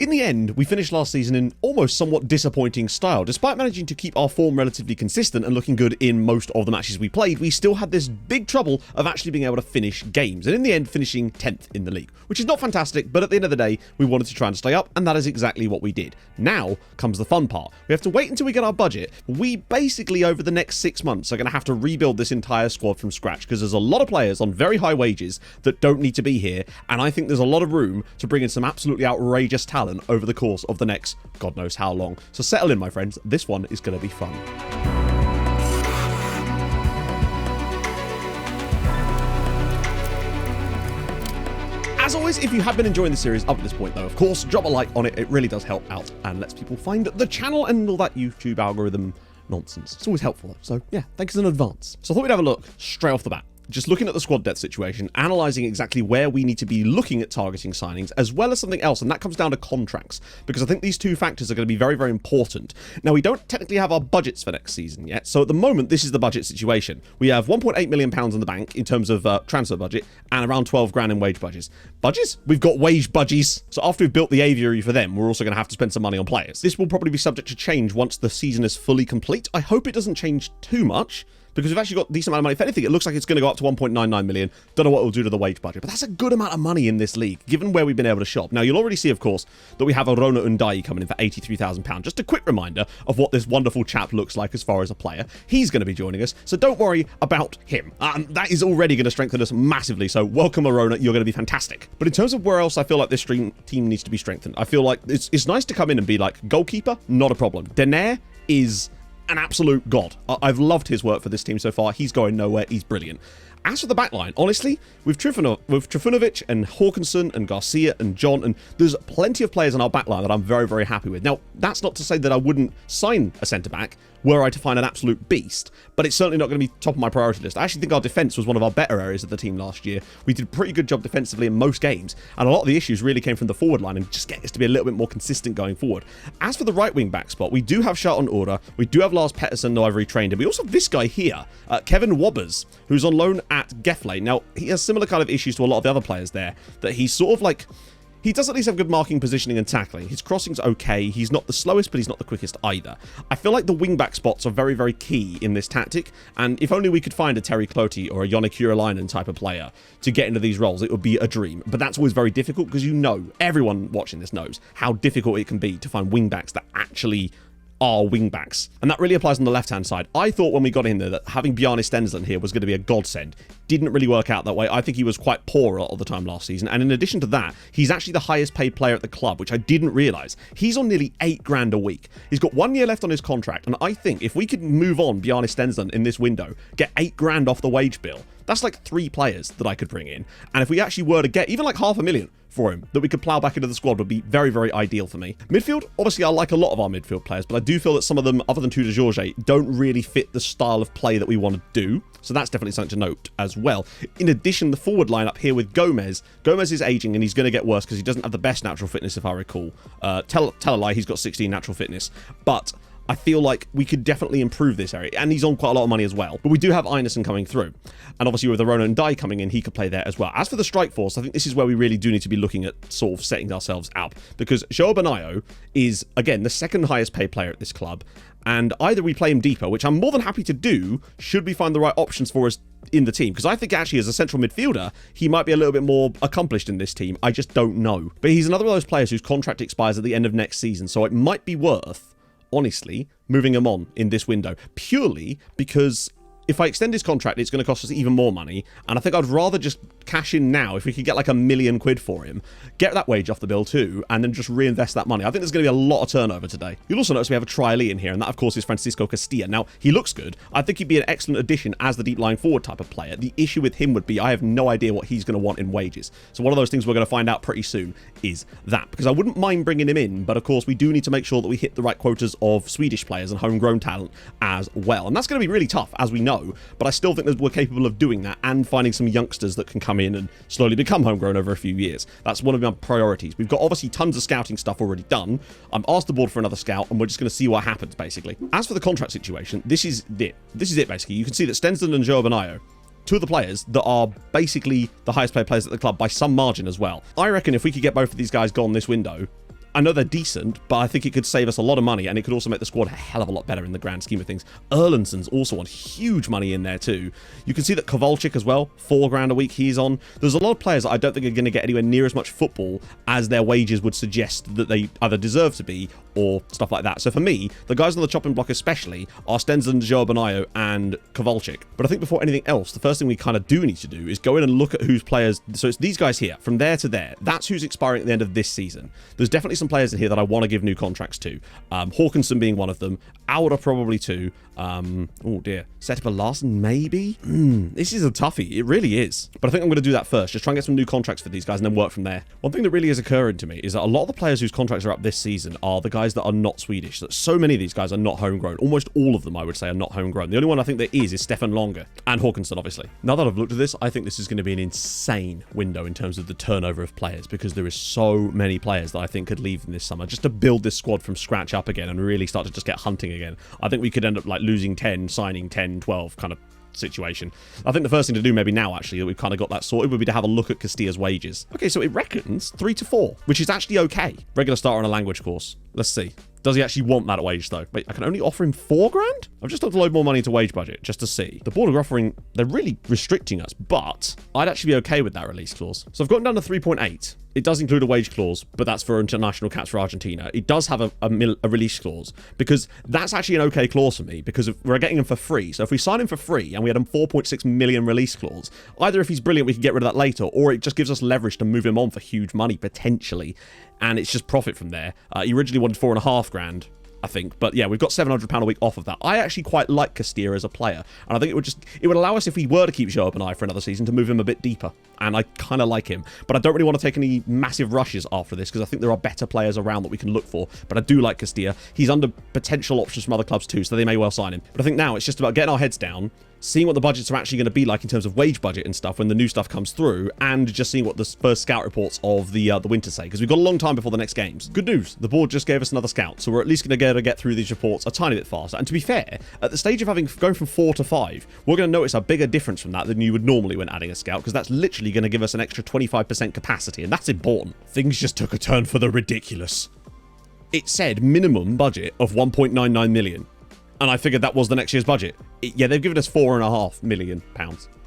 In the end, we finished last season in almost somewhat disappointing style. Despite managing to keep our form relatively consistent and looking good in most of the matches we played, we still had this big trouble of actually being able to finish games, and in the end finishing 10th in the league, which is not fantastic, but at the end of the day, we wanted to try and stay up, and that is exactly what we did. Now comes the fun part. We have to wait until we get our budget. We basically, over the next 6 months, are going to have to rebuild this entire squad from scratch, because there's a lot of players on very high wages that don't need to be here, and I think there's a lot of room to bring in some absolutely outrageous talent over the course of the next God knows how long. So settle in, my friends. This one is going to be fun. As always, if you have been enjoying the series up to this point, though, of course, drop a like on it. It really does help out and lets people find the channel and all that YouTube algorithm nonsense. It's always helpful, though. So yeah, thanks in advance. So I thought we'd have a look straight off the bat. Just looking at the squad depth situation, analysing exactly where we need to be looking at targeting signings, as well as something else, and that comes down to contracts, because I think these two factors are going to be very, very important. Now, we don't technically have our budgets for next season yet, so at the moment, this is the budget situation. We have £1.8 million in the bank in terms of transfer budget, and around 12 grand in wage budgets. Budgets? We've got wage budgies. So after we've built the aviary for them, we're also going to have to spend some money on players. This will probably be subject to change once the season is fully complete. I hope it doesn't change too much, because we've actually got a decent amount of money. If anything, it looks like it's going to go up to 1.99 million. Don't know what it'll do to the wage budget, but that's a good amount of money in this league, given where we've been able to shop. Now, you'll already see, of course, that we have Rona Undai coming in for £83,000. Just a quick reminder of what this wonderful chap looks like as far as a player. He's going to be joining us, so don't worry about him. That is already going to strengthen us massively, so welcome, Rona. You're going to be fantastic. But in terms of where else I feel like this team needs to be strengthened, I feel like it's nice to come in and be like, goalkeeper, not a problem. Denaire is an absolute god. I've loved his work for this team so far. He's going nowhere. He's brilliant. As for the backline, honestly, with Trifunovic and Hawkinson and Garcia and John, and there's plenty of players on our backline that I'm very, very happy with. Now, that's not to say that I wouldn't sign a centre-back were I to find an absolute beast, but it's certainly not going to be top of my priority list. I actually think our defence was one of our better areas of the team last year. We did a pretty good job defensively in most games, and a lot of the issues really came from the forward line and just get us to be a little bit more consistent going forward. As for the right wing back spot, we do have Charlton Order, we do have Lars Pettersson, though I've retrained him. We also have this guy here, Kevin Wobbers, who's on loan at Gefle. Now, he has similar kind of issues to a lot of the other players there, that he's sort of like, he does at least have good marking, positioning, and tackling. His crossing's okay. He's not the slowest, but he's not the quickest either. I feel like the wing-back spots are very, very key in this tactic, and if only we could find a Terry Cloty or a Joni Kuralainen type of player to get into these roles, it would be a dream. But that's always very difficult, because you know, everyone watching this knows how difficult it can be to find wing-backs that actually are wing-backs. And that really applies on the left-hand side. I thought when we got in there that having Bjarne Stensland here was going to be a godsend. Didn't really work out that way. I think he was quite poor a lot of the time last season. And in addition to that, he's actually the highest paid player at the club, which I didn't realise. He's on nearly 8 grand a week. He's got 1 year left on his contract. And I think if we could move on Bjarne Stensland in this window, get 8 grand off the wage bill, that's like 3 players that I could bring in. And if we actually were to get even like $500,000 for him that we could plough back into the squad would be very, very ideal for me. Midfield, obviously I like a lot of our midfield players, but I do feel that some of them, other than Tudor Jorge, don't really fit the style of play that we want to do. So that's definitely something to note as well. In addition, the forward line up here with Gomez. Gomez is aging and he's going to get worse because he doesn't have the best natural fitness, if I recall. Tell a lie, he's got 16 natural fitness. But I feel like we could definitely improve this area, and he's on quite a lot of money as well. But we do have Einarsson coming through, and obviously with the Rona and Dye coming in, he could play there as well. As for the strike force, I think this is where we really do need to be looking at sort of setting ourselves up, because Joao Benayo is, again, the second highest paid player at this club, and either we play him deeper, which I'm more than happy to do, should we find the right options for us in the team, because I think actually as a central midfielder, he might be a little bit more accomplished in this team. I just don't know. But he's another of those players whose contract expires at the end of next season, so it might be worth, honestly, moving him on in this window, purely because if I extend his contract, it's going to cost us even more money, and I think I'd rather just cash in now if we could get like £1 million for him, get that wage off the bill too, and then just reinvest that money. I think there's going to be a lot of turnover today. You'll also notice we have a trialee in here, and that of course is Francisco Castilla. Now, he looks good. I think he'd be an excellent addition as the deep lying forward type of player. The issue with him would be I have no idea what he's going to want in wages. So one of those things we're going to find out pretty soon is that, because I wouldn't mind bringing him in, but of course we do need to make sure that we hit the right quotas of Swedish players and homegrown talent as well. And that's going to be really tough, as we know, but I still think that we're capable of doing that and finding some youngsters that can come in and slowly become homegrown over a few years. That's one of my priorities. We've got obviously tons of scouting stuff already done. I'm asked the board for another scout, and we're just going to see what happens, basically. As for the contract situation, this is it. This is it, basically. You can see that Stensland and Joao Benayo, two of the players that are basically the highest paid players at the club by some margin as well. I reckon if we could get both of these guys gone this window, I know they're decent, but I think it could save us a lot of money, and it could also make the squad a hell of a lot better in the grand scheme of things. Erlandson's also on huge money in there too. You can see that Kowalczyk as well, $4 a week he's on. There's a lot of players that I don't think are going to get anywhere near as much football as their wages would suggest that they either deserve to be or stuff like that. So for me, the guys on the chopping block especially are Stenson, Joao Benayo, and Kowalczyk. But I think before anything else, the first thing we kind of do need to do is go in and look at whose players. So it's these guys here, from there to there. That's who's expiring at the end of this season. There's definitely some players in here that I want to give new contracts to. Hawkinson being one of them. Auda probably too. Oh dear. Setteper Larsen maybe? This is a toughie. It really is. But I think I'm going to do that first. Just try and get some new contracts for these guys and then work from there. One thing that really is occurring to me is that a lot of the players whose contracts are up this season are the guys that are not Swedish. So many of these guys are not homegrown. Almost all of them, I would say, are not homegrown. The only one I think that is Stefan Longer and Hawkinson, obviously. Now that I've looked at this, I think this is going to be an insane window in terms of the turnover of players, because there is so many players that I think could leave in this summer just to build this squad from scratch up again and really start to just get hunting again. I think we could end up like losing 10, signing 10, 12 kind of situation. I think the first thing to do maybe now, actually, that we've kind of got that sorted, would be to have a look at Castilla's wages. Okay, so it reckons 3 to 4, which is actually okay. Regular starter on a language course. Let's see. Does he actually want that wage, though? Wait, I can only offer him $4,000? I've just had to load more money into wage budget, just to see. The board are offering... They're really restricting us, but I'd actually be okay with that release clause. So I've gotten down to 3.8. It does include a wage clause, but that's for international caps for Argentina. It does have a release clause, because that's actually an okay clause for me, because we're getting him for free. So if we sign him for free and we had a 4.6 million release clause, either if he's brilliant, we can get rid of that later, or it just gives us leverage to move him on for huge money, potentially. And it's just profit from there. He originally wanted $4,500, I think. But yeah, we've got £700 a week off of that. I actually quite like Castilla as a player. And I think it would allow us, if we were to keep Joao Benayo for another season, to move him a bit deeper. And I kind of like him. But I don't really want to take any massive rushes after this, because I think there are better players around that we can look for. But I do like Castilla. He's under potential options from other clubs too, so they may well sign him. But I think now it's just about getting our heads down, seeing what the budgets are actually going to be like in terms of wage budget and stuff when the new stuff comes through, and just seeing what the first scout reports of the winter say, because we've got a long time before the next games. Good news, the board just gave us another scout, so we're at least going to get through these reports a tiny bit faster. And to be fair, at the stage of going from 4 to 5, we're going to notice a bigger difference from that than you would normally when adding a scout, because that's literally going to give us an extra 25% capacity, and that's important. Things just took a turn for the ridiculous. It said minimum budget of 1.99 million. And I figured that was the next year's budget. Yeah, they've given us £4.5 million.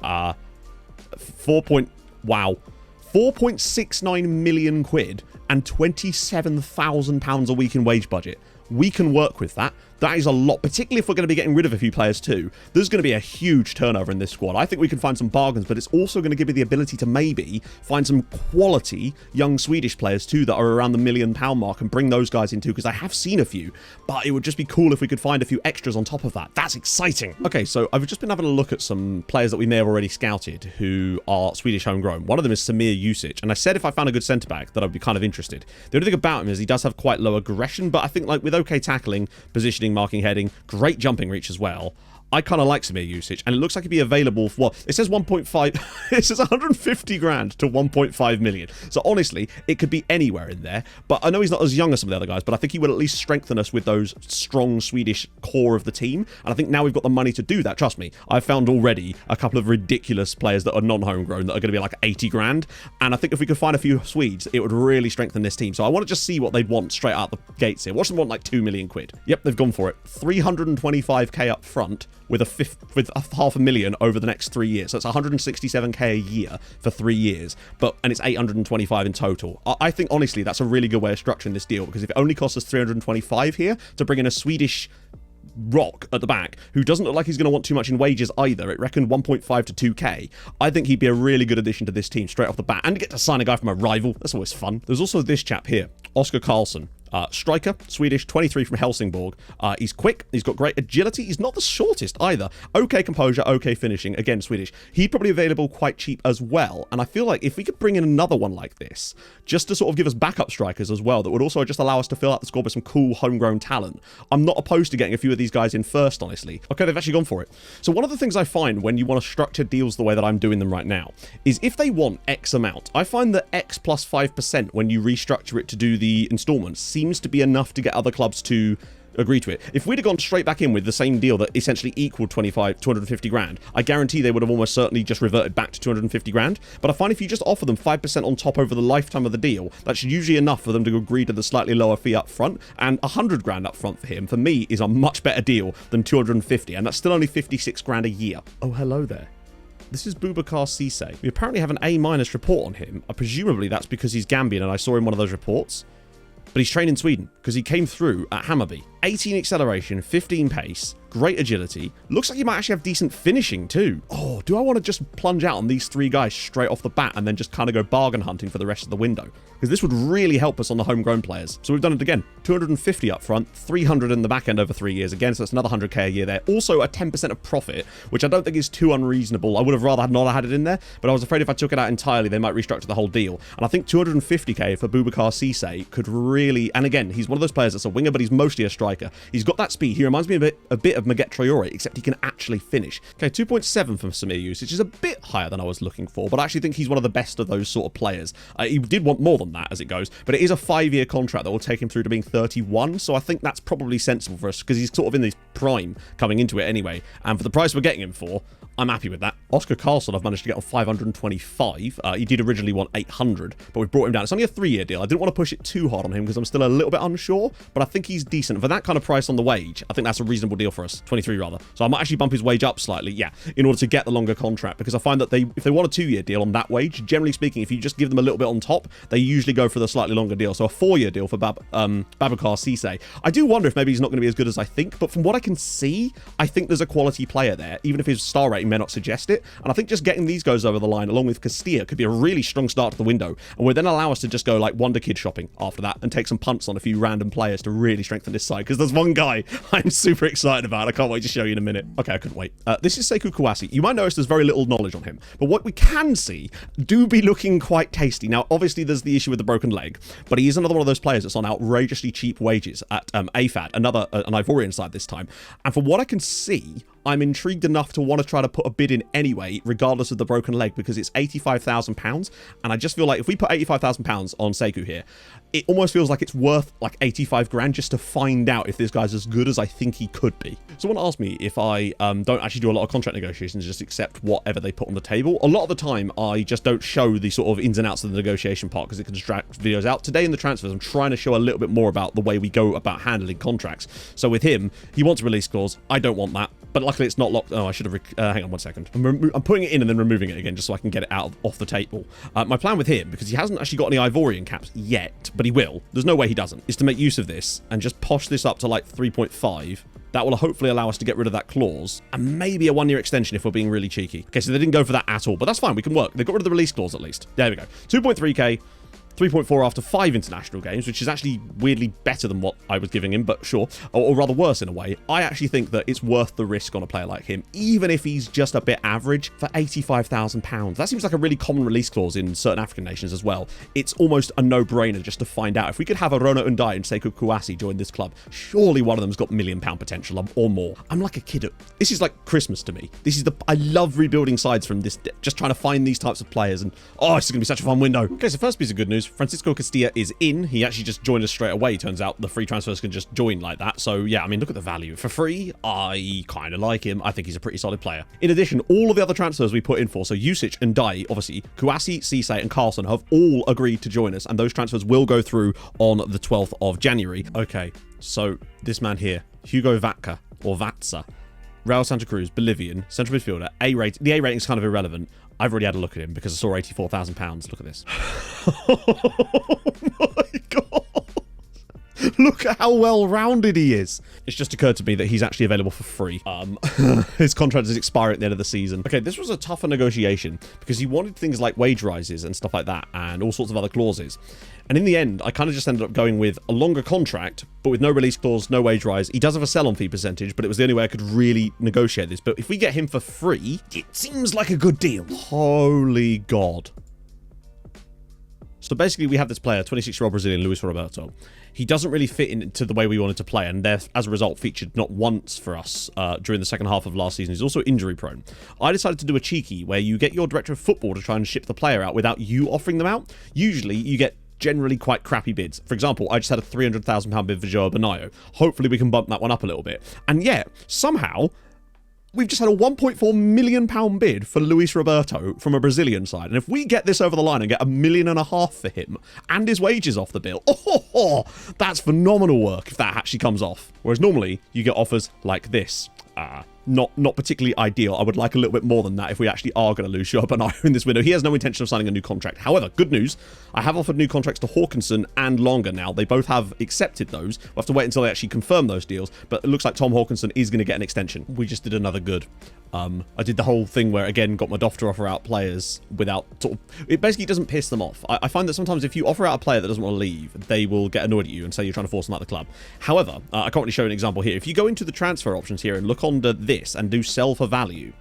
4.69 million quid and £27,000 a week in wage budget. We can work with that. That is a lot, particularly if we're going to be getting rid of a few players too. There's going to be a huge turnover in this squad. I think we can find some bargains, but it's also going to give me the ability to maybe find some quality young Swedish players too that are around the £1 million mark and bring those guys in too, because I have seen a few, but it would just be cool if we could find a few extras on top of that. That's exciting. Okay, so I've just been having a look at some players that we may have already scouted who are Swedish homegrown. One of them is Samir Jusic, and I said if I found a good centre-back that I'd be kind of interested. The only thing about him is he does have quite low aggression, but I think like with okay tackling, positioning, marking, heading, great jumping reach as well. I kind of like Samir Jusic, and it looks like he'd be available for, well, it says 1.5, it says 150 grand to 1.5 million. So honestly, it could be anywhere in there, but I know he's not as young as some of the other guys, but I think he will at least strengthen us with those strong Swedish core of the team, and I think now we've got the money to do that. Trust me, I've found already a couple of ridiculous players that are non-homegrown that are going to be like 80 grand, and I think if we could find a few Swedes, it would really strengthen this team. So I want to just see what they'd want straight out the gates here. Watch them want like 2 million quid. Yep, they've gone for it. 325k up front, with a $500,000 over the next 3 years. So it's 167k a year for 3 years, and it's 825 in total. I think honestly that's a really good way of structuring this deal, because if it only costs us 325 here to bring in a Swedish rock at the back who doesn't look like he's going to want too much in wages either, it reckoned 1.5 to 2k, I think he'd be a really good addition to this team straight off the bat, and to get to sign a guy from a rival, that's always fun. There's also this chap here, Oscar Karlsson. Striker, Swedish, 23 from Helsingborg. He's quick, he's got great agility, he's not the shortest either. Okay composure, okay finishing, again Swedish. He'd probably be available quite cheap as well, and I feel like if we could bring in another one like this, just to sort of give us backup strikers as well, that would also just allow us to fill out the squad with some cool homegrown talent. I'm not opposed to getting a few of these guys in first, honestly. Okay, they've actually gone for it. So one of the things I find when you want to structure deals the way that I'm doing them right now, is if they want X amount, I find that X plus 5% when you restructure it to do the installments seems to be enough to get other clubs to agree to it. If we'd have gone straight back in with the same deal that essentially equaled 250 grand, I guarantee they would have almost certainly just reverted back to 250 grand. But I find if you just offer them 5% on top over the lifetime of the deal, that's usually enough for them to agree to the slightly lower fee up front. And 100 grand up front for him, for me, is a much better deal than 250, and that's still only 56 grand a year. Oh, hello there. This is Boubacar Cissé. We apparently have an A- report on him. Presumably that's because he's Gambian and I saw in one of those reports. But he's trained in Sweden because he came through at Hammarby. 18 acceleration, 15 pace, great agility. Looks like he might actually have decent finishing too. Oh, do I want to just plunge out on these three guys straight off the bat and then just kind of go bargain hunting for the rest of the window? Because this would really help us on the homegrown players. So we've done it again. 250 up front, 300 in the back end over 3 years. Again, so that's another 100k a year there. Also a 10% of profit, which I don't think is too unreasonable. I would have rather not had it in there, but I was afraid if I took it out entirely, they might restructure the whole deal. And I think 250k for Boubacar Cissé could really, and again, he's one of those players that's a winger, but he's mostly a striker. He's got that speed. He reminds me a bit of Maguette Traoré, except he can actually finish. Okay, 2.7 from Samir usage is a bit higher than I was looking for, but I actually think he's one of the best of those sort of players. He did want more than that as it goes, but it is a 5-year contract that will take him through to being 31, so I think that's probably sensible for us because he's sort of in his prime coming into it anyway, and for the price we're getting him for, I'm happy with that. Oscar Carlson I've managed to get on 525. He did originally want 800, but we've brought him down. It's only a 3-year deal. I didn't want to push it too hard on him because I'm still a little bit unsure, but I think he's decent. For that kind of price on the wage, I think that's a reasonable deal for us. 23 rather. So I might actually bump his wage up slightly, yeah, in order to get the longer contract, because I find that if they want a 2-year deal on that wage, generally speaking, if you just give them a little bit on top, they usually go for the slightly longer deal. So a 4-year deal for Boubacar Cissé. I do wonder if maybe he's not going to be as good as I think, but from what I can see, I think there's a quality player there, even if his star rating may not suggest it. And I think just getting these guys over the line along with Castilla could be a really strong start to the window, and would then allow us to just go like WONDERKID shopping after that and take some punts on a few random players to really strengthen this side, because there's one guy I'm super excited about. I can't wait to show you in a minute. Okay, I couldn't wait. This is Sekou Kouassi. You might notice there's very little knowledge on him, but what we can see do be looking quite tasty. Now, obviously, there's the issue with the broken leg, but he is another one of those players that's on outrageously cheap wages at AFAD, an Ivorian side this time. And from what I can see, I'm intrigued enough to want to try to put a bid in anyway, regardless of the broken leg, because it's £85,000. And I just feel like if we put £85,000 on Sekou here, it almost feels like it's worth like 85 grand just to find out if this guy's as good as I think he could be. Someone asked me if I don't actually do a lot of contract negotiations, just accept whatever they put on the table. A lot of the time, I just don't show the sort of ins and outs of the negotiation part because it can distract videos out. Today in the transfers, I'm trying to show a little bit more about the way we go about handling contracts. So with him, he wants a release clause. I don't want that. But luckily it's not locked. Oh, I should have... hang on 1 second. I'm putting it in and then removing it again just so I can get it out off the table. My plan with him, because he hasn't actually got any Ivorian caps yet, but he will. There's no way he doesn't. Is to make use of this and just posh this up to like 3.5. That will hopefully allow us to get rid of that clause and maybe a 1-year extension if we're being really cheeky. Okay, so they didn't go for that at all, but that's fine. We can work. They got rid of the release clause at least. There we go. 2.3k. 3.4 after 5 international games, which is actually weirdly better than what I was giving him, but sure, or rather worse in a way. I actually think that it's worth the risk on a player like him, even if he's just a bit average, for £85,000. That seems like a really common release clause in certain African nations as well. It's almost a no-brainer just to find out. If we could have a Rona Undai and Sekou Kouassi join this club, surely one of them's got £1 million potential or more. I'm like a kid. This is like Christmas to me. I love rebuilding sides from this, just trying to find these types of players, and oh, it's going to be such a fun window. Okay, so first piece of good news. Francisco Castilla is in. He actually just joined us straight away. Turns out the free transfers can just join like that. So yeah, I mean, look at the value. For free, I kind of like him. I think he's a pretty solid player. In addition, all of the other transfers we put in for, so Usage and Dai, obviously, Kouassi, Cissé, and Carlson have all agreed to join us, and those transfers will go through on the 12th of January. Okay, so this man here, Hugo Vatka, or Vatsa, Real Santa Cruz, Bolivian, central midfielder, A-rated. The A rating is kind of irrelevant. I've already had a look at him because I saw £84,000. Look at this. Oh my God. Look at how well-rounded he is. It's just occurred to me that he's actually available for free. His contract is expiring at the end of the season. Okay, this was a tougher negotiation because he wanted things like wage rises and stuff like that and all sorts of other clauses. And in the end, I kind of just ended up going with a longer contract, but with no release clause, no wage rise. He does have a sell-on fee percentage, but it was the only way I could really negotiate this. But if we get him for free, it seems like a good deal. Holy God. So basically, we have this player, 26-year-old Brazilian, Luis Roberto. He doesn't really fit into the way we wanted to play, and as a result, featured not once for us during the second half of last season. He's also injury-prone. I decided to do a cheeky, where you get your director of football to try and ship the player out without you offering them out. Usually, you get generally quite crappy bids. For example, I just had a £300,000 bid for Joao Benayo. Hopefully we can bump that one up a little bit. And yet, somehow, we've just had a £1.4 million bid for Luis Roberto from a Brazilian side. And if we get this over the line and get £1.5 million for him and his wages off the bill, that's phenomenal work if that actually comes off. Whereas normally you get offers like this. Not particularly ideal. I would like a little bit more than that if we actually are going to lose Joao Benayo in this window. He has no intention of signing a new contract. However, good news, I have offered new contracts to Hawkinson and Longer now. They both have accepted those. We'll have to wait until they actually confirm those deals, but it looks like Tom Hawkinson is going to get an extension. We just did another good. I did the whole thing where, again, got my DOF to offer out players without sort of... It basically doesn't piss them off. I find that sometimes if you offer out a player that doesn't want to leave, they will get annoyed at you and say you're trying to force them out of the club. However, I can't really show an example here. If you go into the transfer options here and look under this and do sell for value,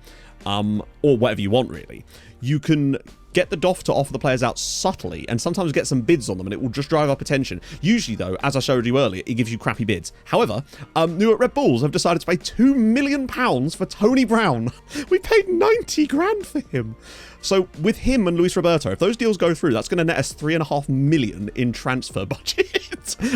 or whatever you want, really, you can get the DOF to offer the players out subtly and sometimes get some bids on them, and it will just drive up attention. Usually, though, as I showed you earlier, it gives you crappy bids. However, New York Red Bulls have decided to pay £2 million for Tony Brown. We paid 90 grand for him. So with him and Luis Roberto, if those deals go through, that's going to net us £3.5 million in transfer budget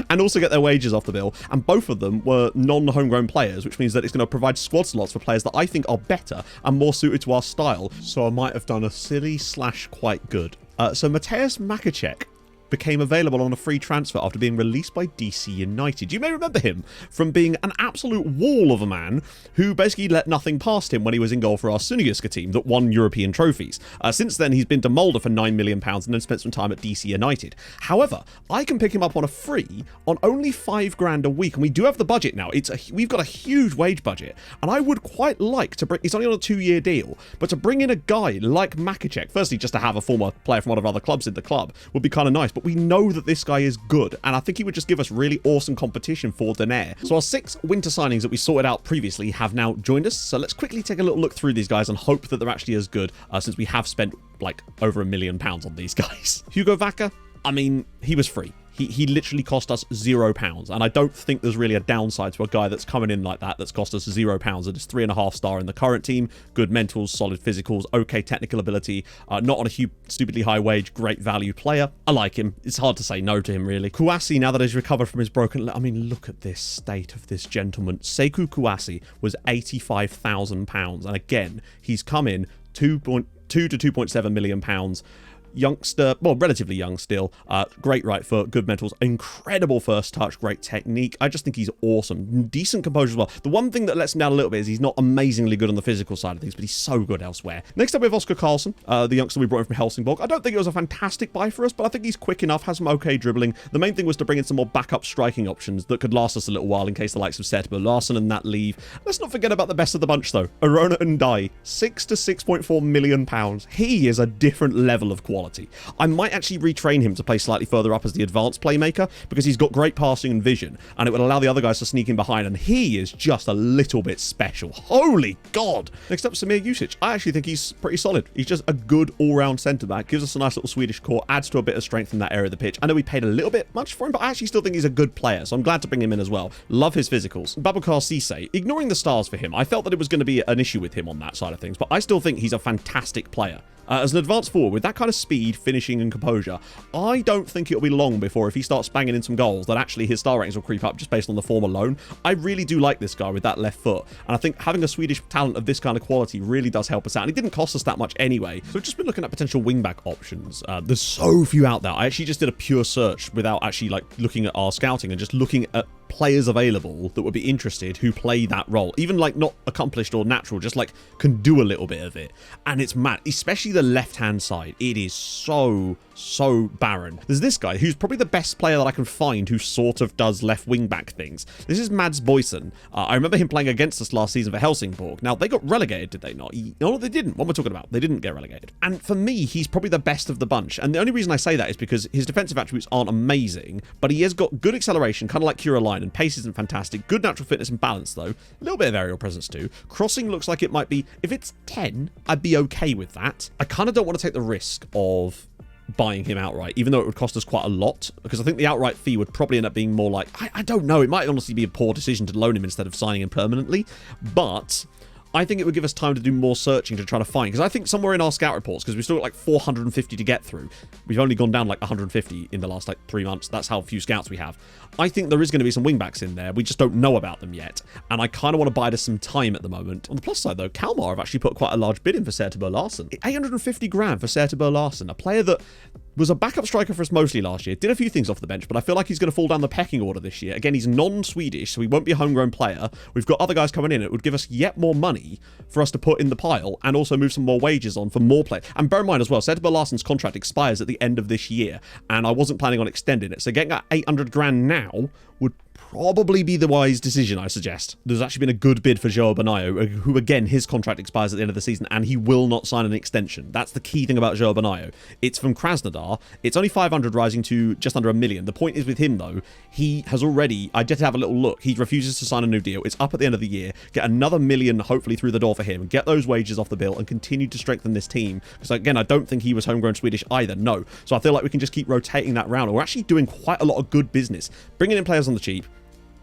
and also get their wages off the bill. And both of them were non-homegrown players, which means that it's going to provide squad slots for players that I think are better and more suited to our style. So I might have done a silly / quite good. So Mateusz Makacek became available on a free transfer after being released by DC United. You may remember him from being an absolute wall of a man who basically let nothing past him when he was in goal for our Sunigurska team that won European trophies. Since then, he's been to Molde for £9 million and then spent some time at DC United. However, I can pick him up on a free on only £5 grand a week, and we do have the budget now. We've got a huge wage budget, and I would quite like to bring... He's only on a 2-year deal, but to bring in a guy like Makacek, firstly, just to have a former player from one of our other clubs in the club would be kind of nice. But we know that this guy is good, and I think he would just give us really awesome competition for Denair. So our 6 winter signings that we sorted out previously have now joined us. So let's quickly take a little look through these guys and hope that they're actually as good, since we have spent like over £1 million on these guys. Hugo Vaca, I mean, he was free. He literally cost us £0, and I don't think there's really a downside to a guy that's coming in like that that's cost us £0 and is 3.5 star in the current team. Good mentals, solid physicals, okay technical ability, not on a stupidly high wage, great value player. I like him. It's hard to say no to him, really. Kouassi, now that he's recovered from his broken leg, I mean, look at this state of this gentleman. Sekou Kouassi was £85,000, and again, he's come in £2 to £2.7 million. Youngster, well, relatively young still, great right foot, good mentals, incredible first touch, great technique. I just think he's awesome. Decent composure as well. The one thing that lets him down a little bit is he's not amazingly good on the physical side of things, but he's so good elsewhere. Next up we have Oscar Carlson, the youngster we brought in from Helsingborg. I don't think it was a fantastic buy for us, but I think he's quick enough, has some okay dribbling. The main thing was to bring in some more backup striking options that could last us a little while in case the likes of Setbo Larson and that leave. Let's not forget about the best of the bunch though, Arona Ndai, £6 to £6.4 million. He is a different level of quality. I might actually retrain him to play slightly further up as the advanced playmaker because he's got great passing and vision, and it would allow the other guys to sneak in behind, and he is just a little bit special. Holy God! Next up, Samir Jusic. I actually think he's pretty solid. He's just a good all-round centre-back, gives us a nice little Swedish core, adds to a bit of strength in that area of the pitch. I know we paid a little bit much for him, but I actually still think he's a good player, so I'm glad to bring him in as well. Love his physicals. Babacar Cisse, ignoring the stars for him, I felt that it was going to be an issue with him on that side of things, but I still think he's a fantastic player. As an advanced forward, with that kind of speed, finishing, and composure, I don't think it'll be long before, if he starts banging in some goals, that actually his star ratings will creep up just based on the form alone. I really do like this guy with that left foot, and I think having a Swedish talent of this kind of quality really does help us out, and it didn't cost us that much anyway. So we've just been looking at potential wingback options. There's so few out there. I actually just did a pure search without actually like looking at our scouting and just looking at players available that would be interested who play that role, even like not accomplished or natural, just like can do a little bit of it. And it's mad, especially the left hand side. It is so barren. There's this guy who's probably the best player that I can find who sort of does left wing back things. This is Mads Boysen. I remember him playing against us last season for Helsingborg. Now they got relegated, did they not? No, they didn't. What am I talking about? They didn't get relegated. And for me, he's probably the best of the bunch, and the only reason I say that is because his defensive attributes aren't amazing, but he has got good acceleration, kind of like Kura, and pace isn't fantastic. Good natural fitness and balance though. A little bit of aerial presence too. Crossing looks like it might be, if it's 10, I'd be okay with that. I kind of don't want to take the risk of buying him outright, even though it would cost us quite a lot, because I think the outright fee would probably end up being more like, I don't know, it might honestly be a poor decision to loan him instead of signing him permanently, but I think it would give us time to do more searching to try to find, because I think somewhere in our scout reports, because we've still got like 450 to get through, we've only gone down like 150 in the last like 3 months. That's how few scouts we have. I think there is going to be some wingbacks in there. We just don't know about them yet, and I kind of want to buy us some time at the moment. On the plus side though, Kalmar have actually put quite a large bid in for Sertebo Larsen. 850 grand for Sertebo Larsen, a player that was a backup striker for us mostly last year, did a few things off the bench, but I feel like he's going to fall down the pecking order this year. Again, he's non-Swedish, so he won't be a homegrown player. We've got other guys coming in. It would give us yet more money for us to put in the pile and also move some more wages on for more players. And bear in mind as well, Sertebo Larsen's contract expires at the end of this year, and I wasn't planning on extending it, so getting that 800 grand now would probably be the wise decision, I suggest. There's actually been a good bid for Joao Benayo, who again, his contract expires at the end of the season, and he will not sign an extension. That's the key thing about Joao Benayo. It's from Krasnodar. It's only 500 rising to just under 1 million. The point is with him though, he has already, I did have a little look, he refuses to sign a new deal. It's up at the end of the year. Get another million hopefully through the door for him, get those wages off the bill and continue to strengthen this team. Because again, I don't think he was homegrown Swedish either, no. So I feel like we can just keep rotating that round. We're actually doing quite a lot of good business. Bringing in players on the cheap,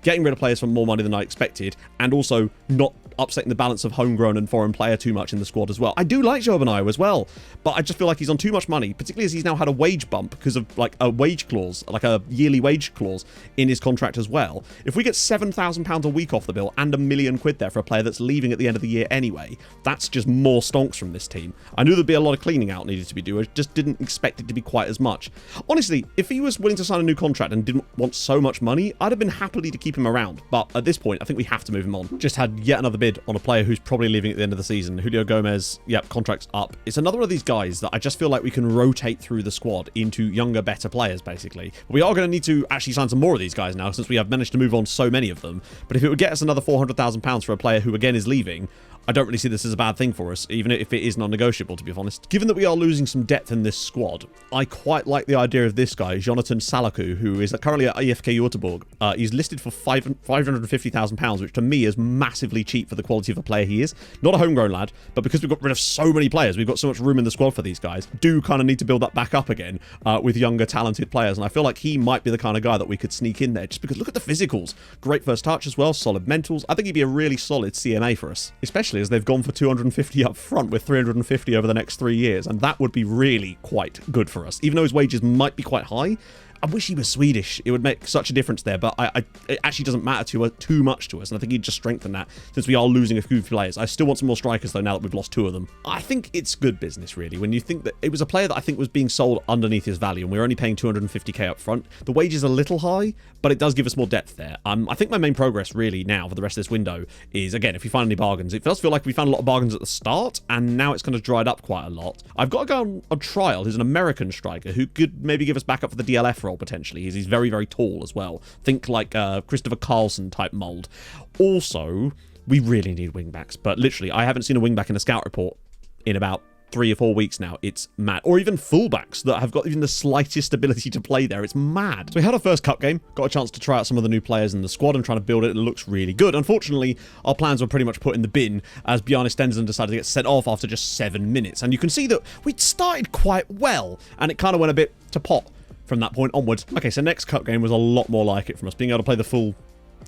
getting rid of players for more money than I expected, and also not upsetting the balance of homegrown and foreign player too much in the squad as well. I do like Joao Benayo as well, but I just feel like he's on too much money, particularly as he's now had a wage bump because of like a wage clause, like a yearly wage clause in his contract as well. If we get £7,000 a week off the bill and £1 million there for a player that's leaving at the end of the year anyway, that's just more stonks from this team. I knew there'd be a lot of cleaning out needed to be done. I just didn't expect it to be quite as much. Honestly, if he was willing to sign a new contract and didn't want so much money, I'd have been happily to keep him around. But at this point, I think we have to move him on. Just had yet another bid on a player who's probably leaving at the end of the season. Julio Gomez, yep, contract's up. It's another one of these guys that I just feel like we can rotate through the squad into younger, better players, basically. We are going to need to actually sign some more of these guys now, since we have managed to move on so many of them. But if it would get us another £400,000 for a player who, again, is leaving, I don't really see this as a bad thing for us, even if it is non-negotiable, to be honest. Given that we are losing some depth in this squad, I quite like the idea of this guy, Jonathan Salaku, who is currently at IFK Göteborg. He's listed for £550,000, which to me is massively cheap for the quality of a player he is. Not a homegrown lad, but because we've got rid of so many players, we've got so much room in the squad for these guys, do kind of need to build that back up again with younger, talented players. And I feel like he might be the kind of guy that we could sneak in there, just because look at the physicals. Great first touch as well, solid mentals. I think he'd be a really solid CMA for us, especially as they've gone for 250 up front with 350 over the next 3 years, and that would be really quite good for us. Even though his wages might be quite high, I wish he was Swedish. It would make such a difference there, but it actually doesn't matter too much to us, and I think he'd just strengthen that since we are losing a few players. I still want some more strikers, though, now that we've lost 2 of them. I think it's good business, really, when you think that it was a player that I think was being sold underneath his value, and we're only paying 250k up front. The wage is a little high, but it does give us more depth there. I think my main progress, really, now for the rest of this window is, again, if we find any bargains. It does feel like we found a lot of bargains at the start, and now it's kind of dried up quite a lot. I've got a guy on trial who's an American striker who could maybe give us backup for the DLF role, potentially. He's very, very tall as well. Think like Christopher Carlson type mold. Also, we really need wingbacks, but literally, I haven't seen a wingback in a scout report in about 3 or 4 weeks now. It's mad. Or even fullbacks that have got even the slightest ability to play there. It's mad. So we had our first cup game, got a chance to try out some of the new players in the squad and trying to build it. It looks really good. Unfortunately, our plans were pretty much put in the bin as Bjarne Stensen decided to get sent off after just 7 minutes. And you can see that we'd started quite well, and it kind of went a bit to pot from that point onwards. Okay, so next cup game was a lot more like it from us. Being able to play the full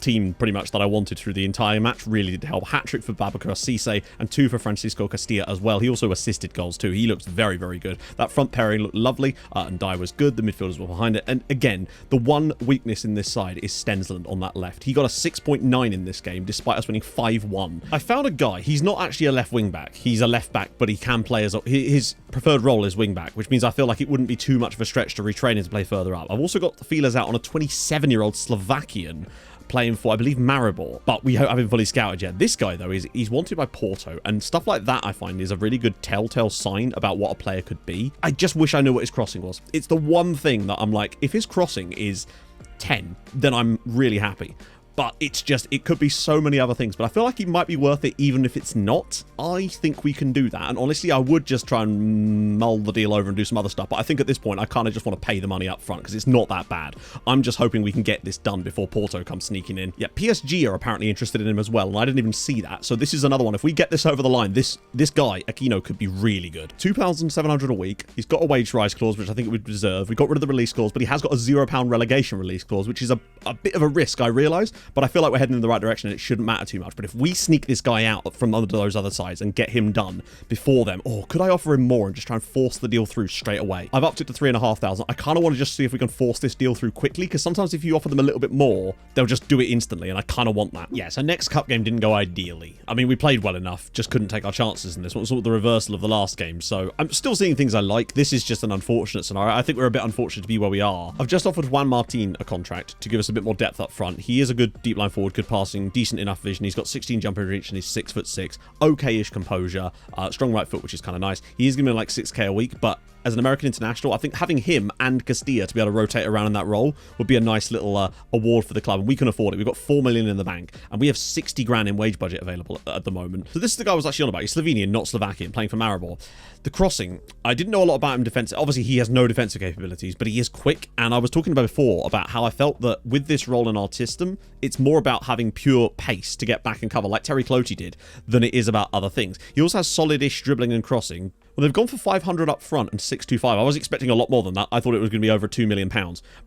team pretty much that I wanted through the entire match really did help. Hat-trick for Babacar Cisse and 2 for Francisco Castilla as well. He also assisted goals too. He looks very, very good. That front pairing looked lovely, and Dye was good. The midfielders were behind it. And again, the one weakness in this side is Stensland on that left. He got a 6.9 in this game, despite us winning 5-1. I found a guy. He's not actually a left wing back. He's a left back, but he can play as his preferred role is wing back, which means I feel like it wouldn't be too much of a stretch to retrain him to play further up. I've also got the feelers out on a 27-year-old Slovakian playing for, I believe, Maribor, but we haven't fully scouted yet. This guy, though, he's wanted by Porto, and stuff like that, I find, is a really good telltale sign about what a player could be. I just wish I knew what his crossing was. It's the one thing that I'm like, if his crossing is 10, then I'm really happy. But it's just, it could be so many other things. But I feel like it might be worth it even if it's not. I think we can do that. And honestly, I would just try and mull the deal over and do some other stuff. But I think at this point, I kind of just want to pay the money up front because it's not that bad. I'm just hoping we can get this done before Porto comes sneaking in. Yeah, PSG are apparently interested in him as well. And I didn't even see that. So this is another one. If we get this over the line, this guy, Aquino, could be really good. £2,700 a week. He's got a wage rise clause, which I think it would deserve. We got rid of the release clause, but he has got a £0 relegation release clause, which is a bit of a risk, I realise. but I feel like we're heading in the right direction and it shouldn't matter too much. But if we sneak this guy out from under those other sides and get him done before them, or could I offer him more and just try and force the deal through straight away? I've upped it to 3,500. I kind of want to just see if we can force this deal through quickly, because sometimes if you offer them a little bit more, they'll just do it instantly, and I kind of want that. Yeah, so next cup game didn't go ideally. I mean, we played well enough, just couldn't take our chances in this one. It was sort of the reversal of the last game, so I'm still seeing things I like. This is just an unfortunate scenario. I think we're a bit unfortunate to be where we are. I've just offered Juan Martin a contract to give us a bit more depth up front. He is a good deep line forward, good passing, decent enough vision. He's got 16 jump in reach and he's 6'6", okay-ish composure, strong right foot, which is kind of nice. He is going to be like 6k a week, but as an American international, I think having him and Castilla to be able to rotate around in that role would be a nice little award for the club, and we can afford it. We've got 4 million in the bank, and we have 60 grand in wage budget available at the moment. So this is the guy I was actually on about. He's Slovenian, not Slovakian, playing for Maribor. The crossing, I didn't know a lot about him defensive. Obviously, he has no defensive capabilities, but he is quick, and I was talking about before about how I felt that with this role in our system, it's more about having pure pace to get back and cover, like Terry Cloutey did, than it is about other things. He also has solid-ish dribbling and crossing. Well, they've gone for 500 up front and 625. I was expecting a lot more than that. I thought it was going to be over £2 million.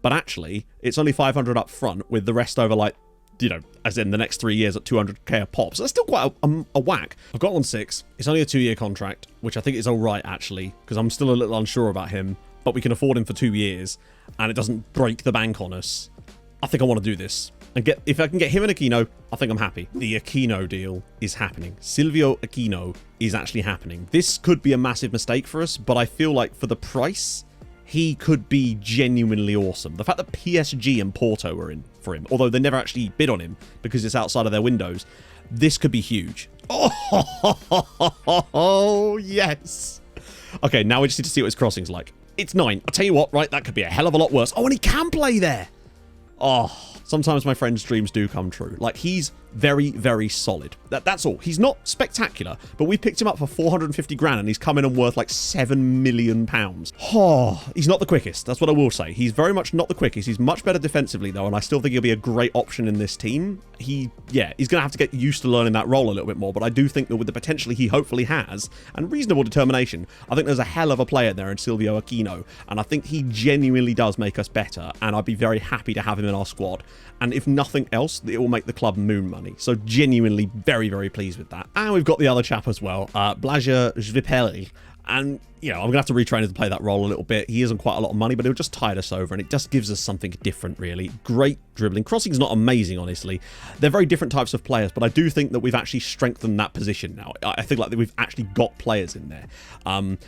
But actually, it's only 500 up front with the rest over, like, you know, as in the next 3 years at 200k a pop. So that's still quite a whack. I've got on 6. It's only a 2-year contract, which I think is all right, actually, because I'm still a little unsure about him. But we can afford him for 2 years, and it doesn't break the bank on us. I think I want to do this. And if I can get him and Aquino, I think I'm happy. The Aquino deal is happening. Silvio Aquino is actually happening. This could be a massive mistake for us, but I feel like for the price, he could be genuinely awesome. The fact that PSG and Porto were in for him, although they never actually bid on him because it's outside of their windows, this could be huge. Oh, yes. Okay, now we just need to see what his crossing's like. It's 9. I'll tell you what, right, that could be a hell of a lot worse. Oh, and he can play there. Oh, sometimes my friends' dreams do come true. Like, he's very, very solid. That's all. He's not spectacular, but we picked him up for 450 grand and he's come in and worth like 7 million pounds. Oh, he's not the quickest. That's what I will say. He's very much not the quickest. He's much better defensively though, and I still think he'll be a great option in this team. He's going to have to get used to learning that role a little bit more, but I do think that with the potential he hopefully has and reasonable determination, I think there's a hell of a player there in Silvio Aquino, and I think he genuinely does make us better, and I'd be very happy to have him in our squad. And if nothing else, it will make the club moon money. So genuinely very, very pleased with that. And we've got the other chap as well, Blaža Žvipeli. And, you know, I'm going to have to retrain him to play that role a little bit. He isn't quite a lot of money, but it'll just tide us over, and it just gives us something different, really. Great dribbling. Crossing's not amazing, honestly. They're very different types of players, but I do think that we've actually strengthened that position now. I think like that we've actually got players in there.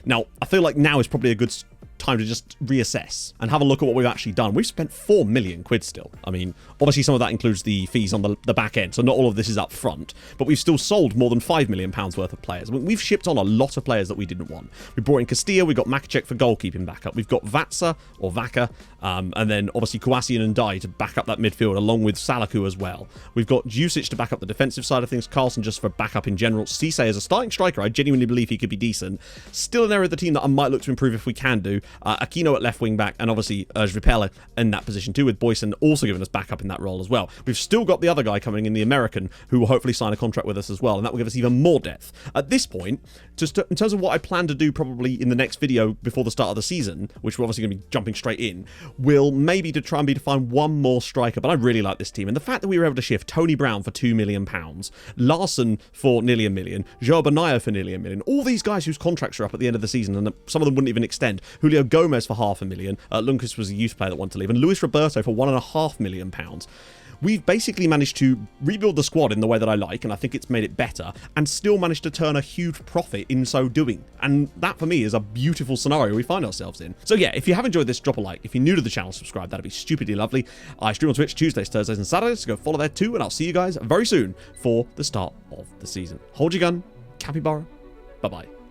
Now, I feel like now is probably a good time to just reassess and have a look at what we've actually done. We've spent 4 million quid still. I mean, obviously some of that includes the fees on the back end, so not all of this is up front, but we've still sold more than 5 million pounds worth of players. I mean, we've shipped on a lot of players that we didn't want. We brought in Castilla, we got Makacek for goalkeeping backup, we've got Vatsa or Vaca, and then obviously Kouassi and Ndai to back up that midfield along with Salaku as well. We've got Jusic to back up the defensive side of things, Carlson just for backup in general. Cisse as a starting striker, I genuinely believe he could be decent. Still an area of the team that I might look to improve if we can do. Aquino at left wing back, and obviously Žvipeli in that position too, with Boyson also giving us backup in that role as well. We've still got the other guy coming in, the American, who will hopefully sign a contract with us as well, and that will give us even more depth. At this point, just in terms of what I plan to do probably in the next video before the start of the season, which we're obviously going to be jumping straight in, will maybe to try and be to find one more striker. But I really like this team, and the fact that we were able to shift Tony Brown for £2 million, Larson for nearly $1 million, João Bonaya for nearly $1 million, all these guys whose contracts are up at the end of the season, and some of them wouldn't even extend. Julio Gomez for £500,000, Lucas was a youth player that wanted to leave, and Luis Roberto for £1.5 million. We've basically managed to rebuild the squad in the way that I like, and I think it's made it better, and still managed to turn a huge profit in so doing. And that, for me, is a beautiful scenario we find ourselves in. So yeah, if you have enjoyed this, drop a like. If you're new to the channel, subscribe. That'd be stupidly lovely. I stream on Twitch Tuesdays, Thursdays, and Saturdays, so go follow there too, and I'll see you guys very soon for the start of the season. Hold your gun, capybara, bye-bye.